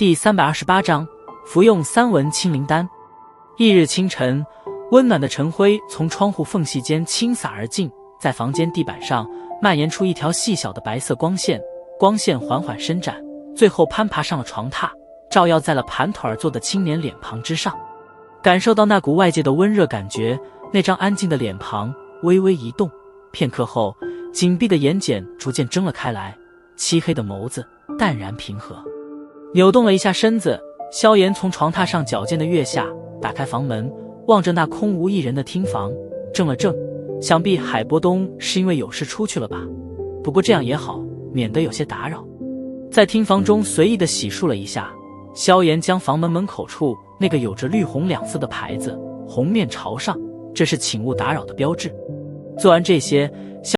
第328章服用3文清灵丹。翌日清晨，温暖的晨辉从窗户缝隙间倾洒而进，在房间地板上蔓延出一条细小的白色光线，光线缓缓伸展，最后攀爬上了床榻，照耀在了盘腿而坐的青年脸庞之上。感受到那股外界的温热感觉，那张安静的脸庞微微一动，片刻后，紧闭的眼睑逐渐睁了开来，漆黑的眸子淡然平和。扭动了一下身子，萧炎从床榻上矫健的跃下，打开房门，望着那空无一人的厅房，怔了怔，想必海波东是因为有事出去了吧，不过这样也好，免得有些打扰。在厅房中随意的洗漱了一下，萧炎将房门门口处那个有着绿红两色的牌子红面朝上，这是请勿打扰的标志。做完这些，